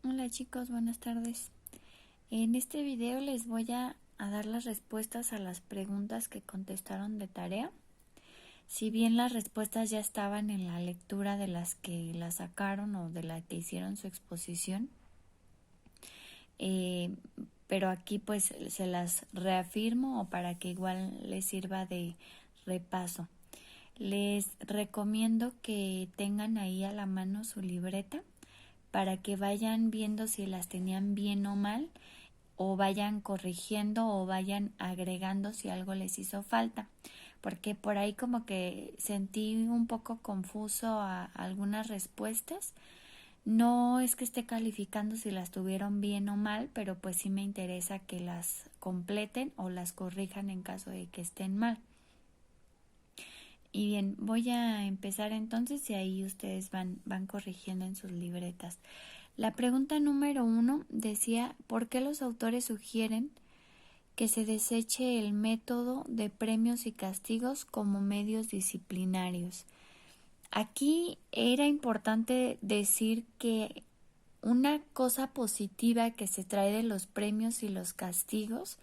Hola chicos, buenas tardes. En este video les voy a dar las respuestas a las preguntas que contestaron de tarea. Si bien las respuestas ya estaban en la lectura de las que las sacaron o de las que hicieron su exposición, eh, pero aquí pues se las reafirmo o para que igual les sirva de repaso. Les recomiendo que tengan ahí a la mano su libreta para que vayan viendo si las tenían bien o mal, o vayan corrigiendo o vayan agregando si algo les hizo falta, porque por ahí como que sentí un poco confuso a algunas respuestas. No es que esté calificando si las tuvieron bien o mal, pero pues sí me interesa que las completen o las corrijan en caso de que estén mal. Y bien, voy a empezar entonces y ahí ustedes van corrigiendo en sus libretas. La pregunta número 1 decía: ¿por qué los autores sugieren que se deseche el método de premios y castigos como medios disciplinarios? Aquí era importante decir que una cosa positiva que se trae de los premios y los castigos,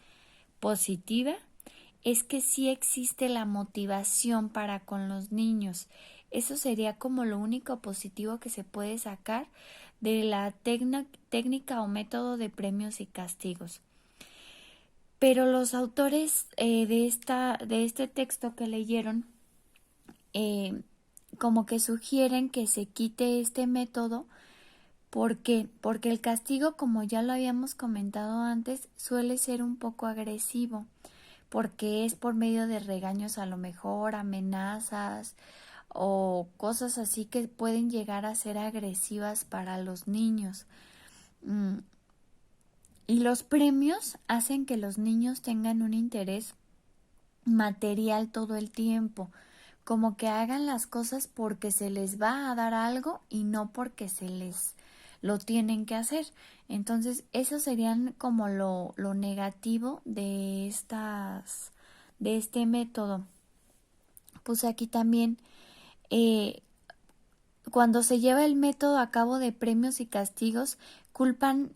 positiva, es que sí existe la motivación para con los niños. Eso sería como lo único positivo que se puede sacar de la técnica o método de premios y castigos. Pero los autores de este texto que leyeron como que sugieren que se quite este método. ¿Por qué? Porque el castigo, como ya lo habíamos comentado antes, suele ser un poco agresivo, porque es por medio de regaños, a lo mejor amenazas o cosas así que pueden llegar a ser agresivas para los niños. Y los premios hacen que los niños tengan un interés material todo el tiempo, como que hagan las cosas porque se les va a dar algo y no porque se les lo tienen que hacer. Entonces, eso serían como lo negativo de este método. Puse aquí también eh, cuando se lleva el método a cabo de premios y castigos, culpan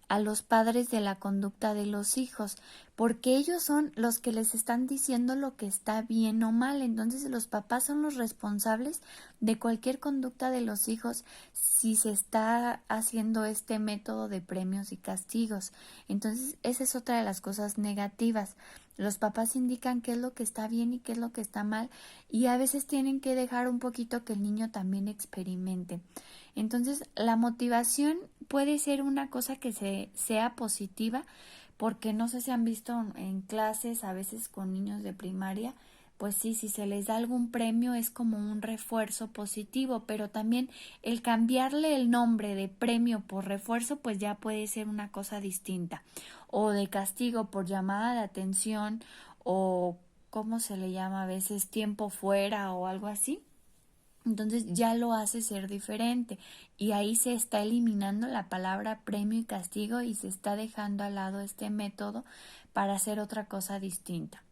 a los padres de la conducta de los hijos, porque ellos son los que les están diciendo lo que está bien o mal. Entonces los papás son los responsables de cualquier conducta de los hijos si se está haciendo este método de premios y castigos. Entonces esa es otra de las cosas negativas. Los papás indican qué es lo que está bien y qué es lo que está mal, y a veces tienen que dejar un poquito que el niño también experimente. Entonces, la motivación puede ser una cosa que sea positiva, porque no sé si han visto en clases a veces con niños de primaria, pues sí, si se les da algún premio es como un refuerzo positivo, pero también el cambiarle el nombre de premio por refuerzo pues ya puede ser una cosa distinta, o de castigo por llamada de atención, o ¿cómo se le llama a veces? Tiempo fuera o algo así. Entonces ya lo hace ser diferente, y ahí se está eliminando la palabra premio y castigo y se está dejando al lado este método para hacer otra cosa distinta.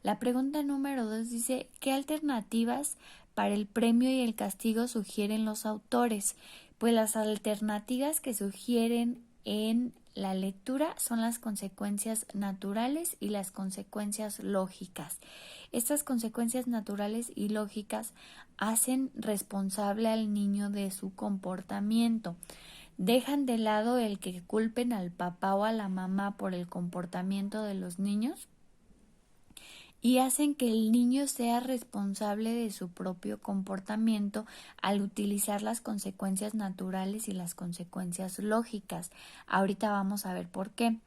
La pregunta número 2 dice: ¿qué alternativas para el premio y el castigo sugieren los autores? Pues las alternativas que sugieren en la lectura son las consecuencias naturales y las consecuencias lógicas. Estas consecuencias naturales y lógicas hacen responsable al niño de su comportamiento. Dejan de lado el que culpen al papá o a la mamá por el comportamiento de los niños y hacen que el niño sea responsable de su propio comportamiento al utilizar las consecuencias naturales y las consecuencias lógicas. Ahorita vamos a ver por qué.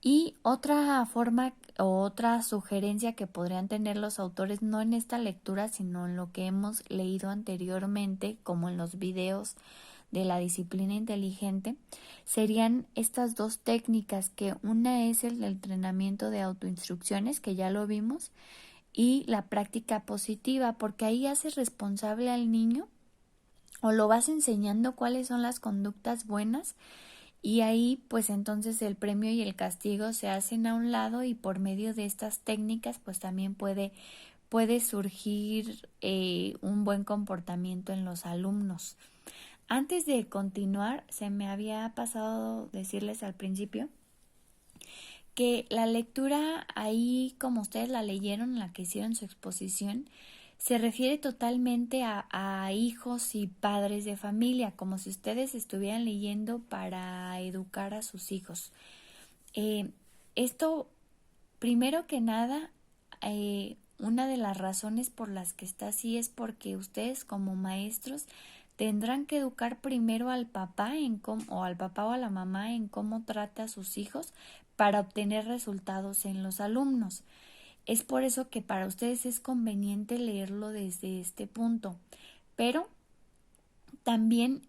Y otra forma o otra sugerencia que podrían tener los autores, no en esta lectura, sino en lo que hemos leído anteriormente, como en los videos de la disciplina inteligente, serían estas dos técnicas, que una es el entrenamiento de autoinstrucciones, que ya lo vimos, y la práctica positiva, porque ahí haces responsable al niño o lo vas enseñando cuáles son las conductas buenas, y ahí pues entonces el premio y el castigo se hacen a un lado, y por medio de estas técnicas pues también puede surgir un buen comportamiento en los alumnos. Antes de continuar, se me había pasado decirles al principio que la lectura ahí, como ustedes la leyeron, la que hicieron su exposición, se refiere totalmente a hijos y padres de familia, como si ustedes estuvieran leyendo para educar a sus hijos. Esto, primero que nada, una de las razones por las que está así es porque ustedes como maestros tendrán que educar primero al papá o al papá o a la mamá en cómo trata a sus hijos para obtener resultados en los alumnos. Es por eso que para ustedes es conveniente leerlo desde este punto. Pero también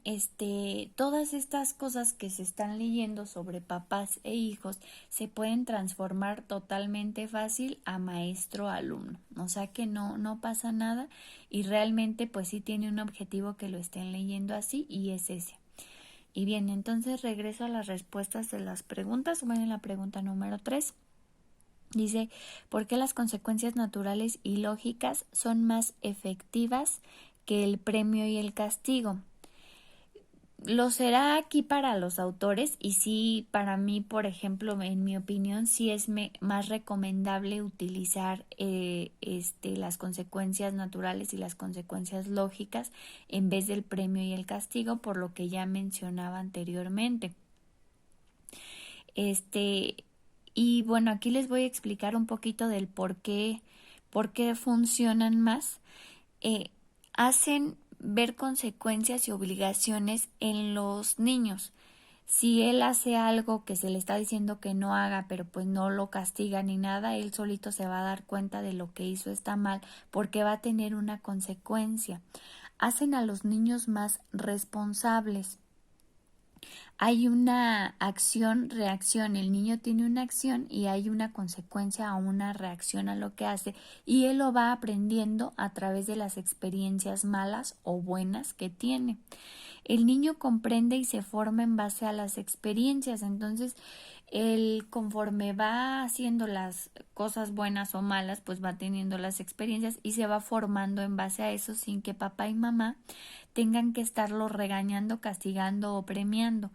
todas estas cosas que se están leyendo sobre papás e hijos se pueden transformar totalmente fácil a maestro-alumno. O sea que no pasa nada y realmente pues sí tiene un objetivo que lo estén leyendo así y es ese. Y bien, entonces regreso a las respuestas de las preguntas. Bueno, en la pregunta número 3. Dice, ¿por qué las consecuencias naturales y lógicas son más efectivas que el premio y el castigo? Lo será aquí para los autores y sí, para mí, por ejemplo, en mi opinión, sí es más recomendable utilizar las consecuencias naturales y las consecuencias lógicas en vez del premio y el castigo, por lo que ya mencionaba anteriormente. Y bueno, aquí les voy a explicar un poquito del por qué funcionan más. Hacen ver consecuencias y obligaciones en los niños. Si él hace algo que se le está diciendo que no haga, pero pues no lo castiga ni nada, él solito se va a dar cuenta de lo que hizo está mal, porque va a tener una consecuencia. Hacen a los niños más responsables. Hay una acción-reacción, el niño tiene una acción y hay una consecuencia a una reacción a lo que hace y él lo va aprendiendo a través de las experiencias malas o buenas que tiene. El niño comprende y se forma en base a las experiencias, entonces él conforme va haciendo las cosas buenas o malas, pues va teniendo las experiencias y se va formando en base a eso sin que papá y mamá tengan que estarlo regañando, castigando o premiando.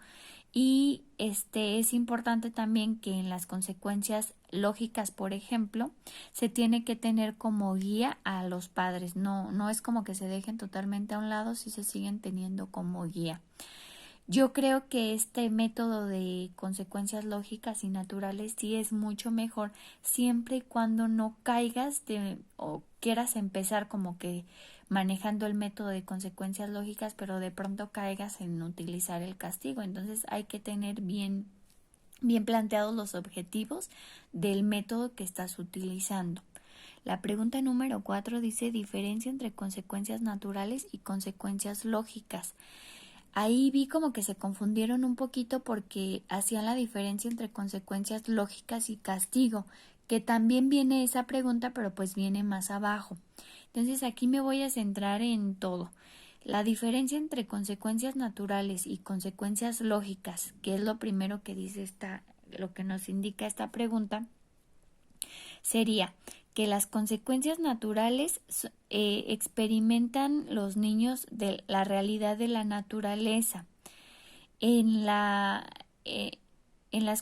Y es importante también que en las consecuencias lógicas, por ejemplo, se tiene que tener como guía a los padres. No es como que se dejen totalmente a un lado, si se siguen teniendo como guía. Yo creo que este método de consecuencias lógicas y naturales sí es mucho mejor siempre y cuando no caigas o quieras empezar como que manejando el método de consecuencias lógicas, pero de pronto caigas en utilizar el castigo. Entonces hay que tener bien planteados los objetivos del método que estás utilizando. La pregunta número 4 dice diferencia entre consecuencias naturales y consecuencias lógicas. Ahí vi como que se confundieron un poquito porque hacían la diferencia entre consecuencias lógicas y castigo, que también viene esa pregunta, pero pues viene más abajo. Entonces aquí me voy a centrar en todo. La diferencia entre consecuencias naturales y consecuencias lógicas, que es lo primero que dice lo que nos indica esta pregunta, sería que las consecuencias naturales experimentan los niños de la realidad de la naturaleza. En las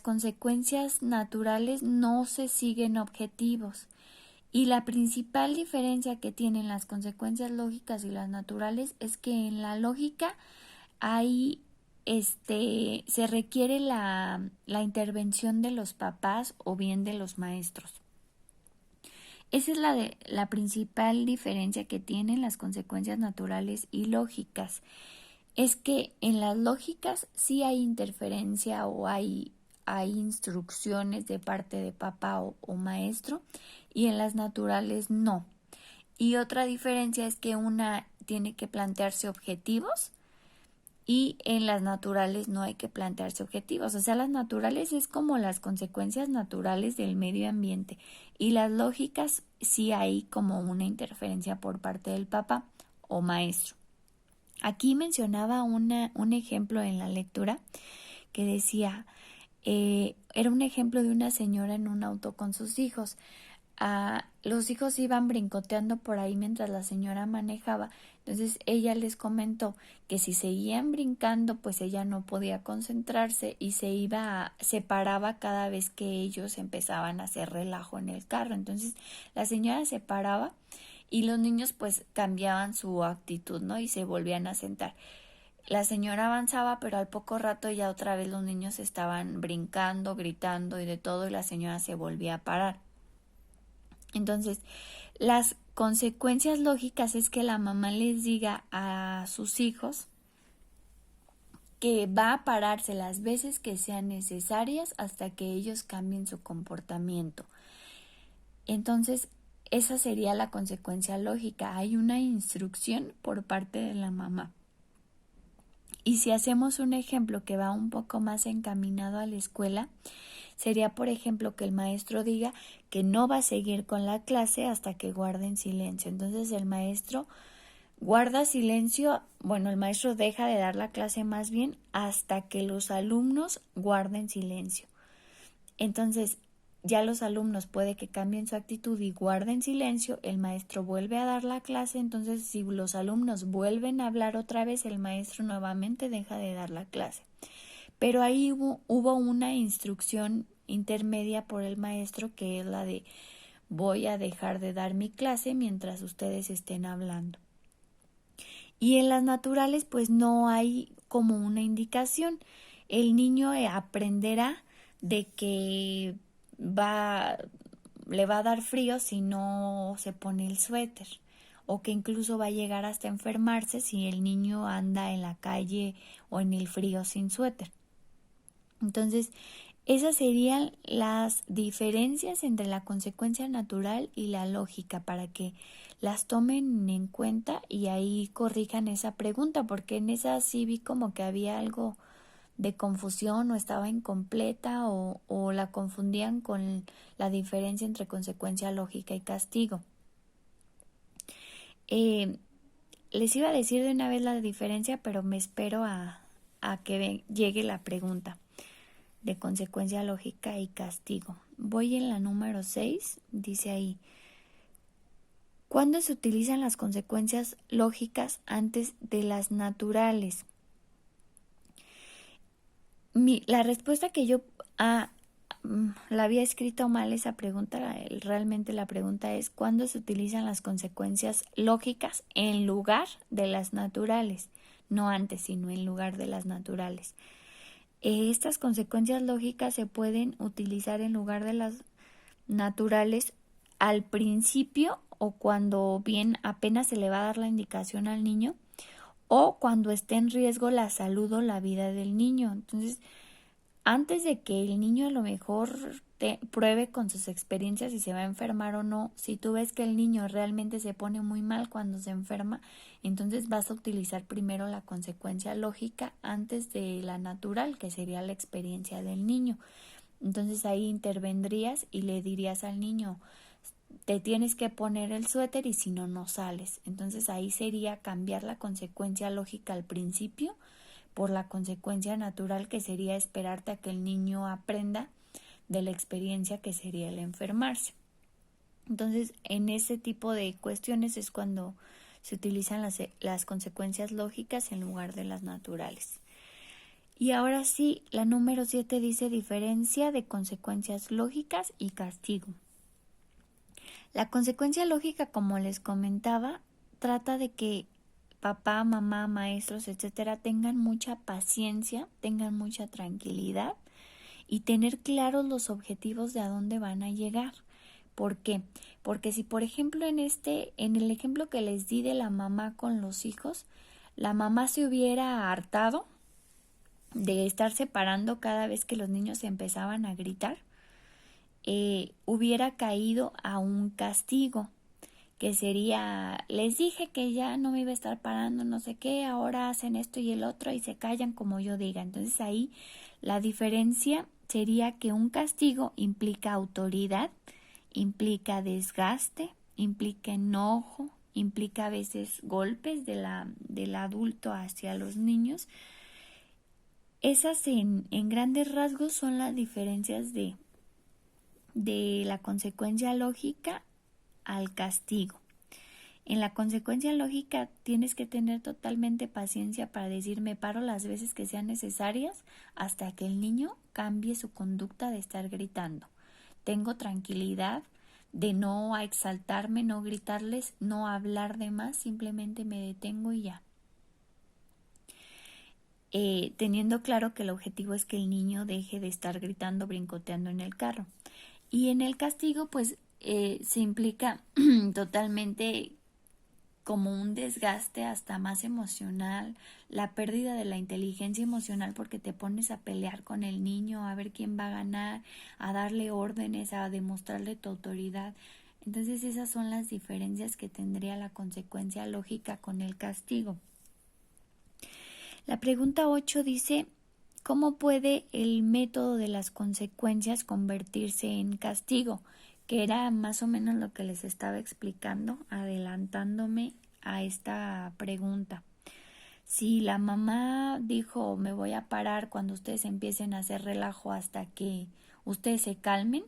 consecuencias naturales no se siguen objetivos. Y la principal diferencia que tienen las consecuencias lógicas y las naturales es que en la lógica hay se requiere la intervención de los papás o bien de los maestros. Esa es la principal diferencia que tienen las consecuencias naturales y lógicas. Es que en las lógicas sí hay interferencia o hay instrucciones de parte de papá o maestro y en las naturales no. Y otra diferencia es que una tiene que plantearse objetivos y en las naturales no hay que plantearse objetivos. O sea, las naturales es como las consecuencias naturales del medio ambiente y las lógicas sí hay como una interferencia por parte del papá o maestro. Aquí mencionaba un ejemplo en la lectura que decía, era un ejemplo de una señora en un auto con sus hijos. Los hijos iban brincoteando por ahí mientras la señora manejaba. Entonces ella les comentó que si seguían brincando, pues ella no podía concentrarse y se paraba cada vez que ellos empezaban a hacer relajo en el carro. Entonces la señora se paraba y los niños pues cambiaban su actitud, ¿no? Y se volvían a sentar. La señora avanzaba, pero al poco rato ya otra vez los niños estaban brincando, gritando y de todo, y la señora se volvía a parar. Entonces, las consecuencias lógicas es que la mamá les diga a sus hijos que va a pararse las veces que sean necesarias hasta que ellos cambien su comportamiento. Entonces, esa sería la consecuencia lógica. Hay una instrucción por parte de la mamá. Y si hacemos un ejemplo que va un poco más encaminado a la escuela, sería, por ejemplo, que el maestro diga que no va a seguir con la clase hasta que guarden silencio. Entonces el maestro guarda silencio, bueno, el maestro deja de dar la clase más bien hasta que los alumnos guarden silencio. Entonces, ya los alumnos puede que cambien su actitud y guarden silencio, el maestro vuelve a dar la clase, entonces si los alumnos vuelven a hablar otra vez, el maestro nuevamente deja de dar la clase. Pero ahí hubo una instrucción intermedia por el maestro que es la de voy a dejar de dar mi clase mientras ustedes estén hablando. Y en las naturales pues no hay como una indicación. El niño aprenderá de que le va a dar frío si no se pone el suéter, o que incluso va a llegar hasta enfermarse si el niño anda en la calle o en el frío sin suéter. Entonces, esas serían las diferencias entre la consecuencia natural y la lógica para que las tomen en cuenta y ahí corrijan esa pregunta, porque en esa sí vi como que había algo de confusión o estaba incompleta o la confundían con la diferencia entre consecuencia lógica y castigo. Les iba a decir de una vez la diferencia, pero me espero a que llegue la pregunta de consecuencia lógica y castigo. Voy en la número 6, dice ahí, ¿cuándo se utilizan las consecuencias lógicas antes de las naturales? La respuesta que yo la había escrito mal esa pregunta, realmente la pregunta es ¿cuándo se utilizan las consecuencias lógicas en lugar de las naturales? No antes, sino en lugar de las naturales. Estas consecuencias lógicas se pueden utilizar en lugar de las naturales al principio o cuando bien apenas se le va a dar la indicación al niño o cuando esté en riesgo la salud o la vida del niño. Entonces, antes de que el niño a lo mejor pruebe con sus experiencias si se va a enfermar o no, si tú ves que el niño realmente se pone muy mal cuando se enferma, entonces vas a utilizar primero la consecuencia lógica antes de la natural, que sería la experiencia del niño. Entonces ahí intervendrías y le dirías al niño, te tienes que poner el suéter y si no, no sales. Entonces ahí sería cambiar la consecuencia lógica al principio por la consecuencia natural, que sería esperarte a que el niño aprenda de la experiencia que sería el enfermarse. Entonces, en ese tipo de cuestiones es cuando se utilizan las consecuencias lógicas en lugar de las naturales. Y ahora sí, la número 7 dice diferencia de consecuencias lógicas y castigo. La consecuencia lógica, como les comentaba, trata de que papá, mamá, maestros, etcétera, tengan mucha paciencia, tengan mucha tranquilidad y tener claros los objetivos de a dónde van a llegar. ¿Por qué? Porque si, por ejemplo, en el ejemplo que les di de la mamá con los hijos, la mamá se hubiera hartado de estar separando cada vez que los niños empezaban a gritar, hubiera caído a un castigo, que sería, les dije que ya no me iba a estar parando, no sé qué, ahora hacen esto y el otro y se callan como yo diga. Entonces ahí la diferencia sería que un castigo implica autoridad, implica desgaste, implica enojo, implica a veces golpes del adulto hacia los niños. Esas en grandes rasgos son las diferencias de la consecuencia lógica al castigo. En la consecuencia lógica tienes que tener totalmente paciencia para decir me paro las veces que sean necesarias hasta que el niño cambie su conducta de estar gritando. Tengo tranquilidad de no exaltarme, no gritarles, no hablar de más, simplemente me detengo y ya. Teniendo claro que el objetivo es que el niño deje de estar gritando, brincoteando en el carro. Y en el castigo, pues se implica totalmente como un desgaste hasta más emocional, la pérdida de la inteligencia emocional porque te pones a pelear con el niño, a ver quién va a ganar, a darle órdenes, a demostrarle tu autoridad. Entonces esas son las diferencias que tendría la consecuencia lógica con el castigo. La pregunta 8 dice, ¿cómo puede el método de las consecuencias convertirse en castigo? Que era más o menos lo que les estaba explicando, adelantándome a esta pregunta. Si la mamá dijo, me voy a parar cuando ustedes empiecen a hacer relajo hasta que ustedes se calmen,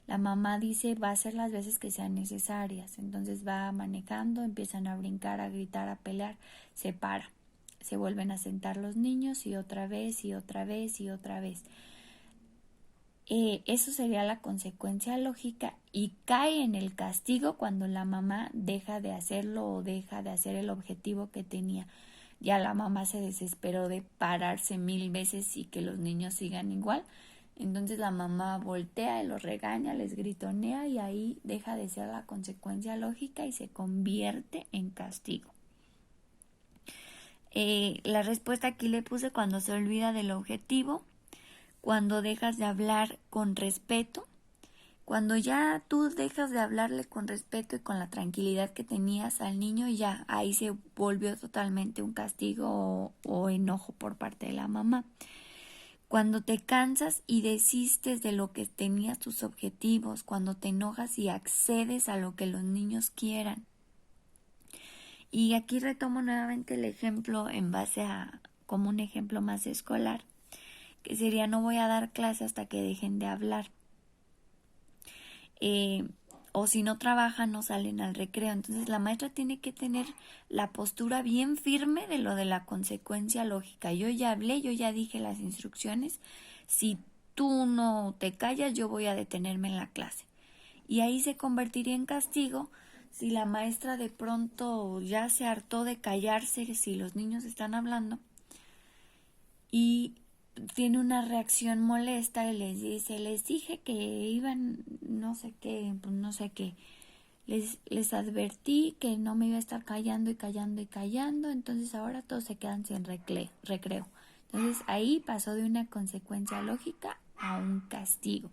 la mamá dice, va a hacer las veces que sean necesarias. Entonces va manejando, empiezan a brincar, a gritar, a pelear, se para. Se vuelven a sentar los niños y otra vez y otra vez y otra vez. Eso sería la consecuencia lógica y cae en el castigo cuando la mamá deja de hacerlo o deja de hacer el objetivo que tenía. Ya la mamá se desesperó de pararse 1000 veces y que los niños sigan igual. Entonces la mamá voltea y los regaña, les gritonea y ahí deja de ser la consecuencia lógica y se convierte en castigo. La respuesta aquí le puse cuando se olvida del objetivo, cuando dejas de hablar con respeto, cuando ya tú dejas de hablarle con respeto y con la tranquilidad que tenías al niño, ya ahí se volvió totalmente un castigo o enojo por parte de la mamá. Cuando te cansas y desistes de lo que tenías tus objetivos, cuando te enojas y accedes a lo que los niños quieran. Y aquí retomo nuevamente el ejemplo en base a como un ejemplo más escolar, que sería no voy a dar clase hasta que dejen de hablar. O si no trabajan no salen al recreo. Entonces la maestra tiene que tener la postura bien firme de lo de la consecuencia lógica. Yo ya hablé, yo ya dije las instrucciones. Si tú no te callas, yo voy a detenerme en la clase. Y ahí se convertiría en castigo si la maestra de pronto ya se hartó de callarse si los niños están hablando y tiene una reacción molesta y les dice, les dije que iban no sé qué, pues no sé qué, les advertí que no me iba a estar callando y callando y callando, entonces ahora todos se quedan sin recreo. Entonces ahí pasó de una consecuencia lógica a un castigo.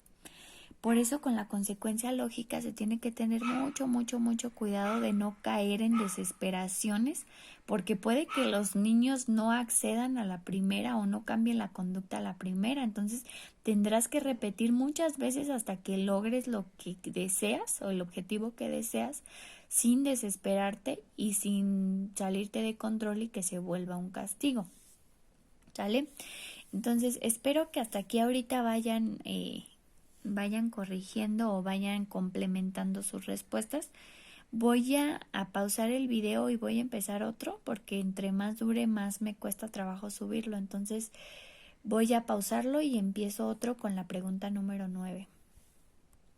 Por eso con la consecuencia lógica se tiene que tener mucho cuidado de no caer en desesperaciones, porque puede que los niños no accedan a la primera o no cambien la conducta a la primera. Entonces tendrás que repetir muchas veces hasta que logres lo que deseas o el objetivo que deseas sin desesperarte y sin salirte de control y que se vuelva un castigo. ¿Sale? Entonces espero que hasta aquí ahorita vayan corrigiendo o vayan complementando sus respuestas. Voy a pausar el video y voy a empezar otro porque entre más dure más me cuesta trabajo subirlo. Entonces voy a pausarlo y empiezo otro con la pregunta número 9.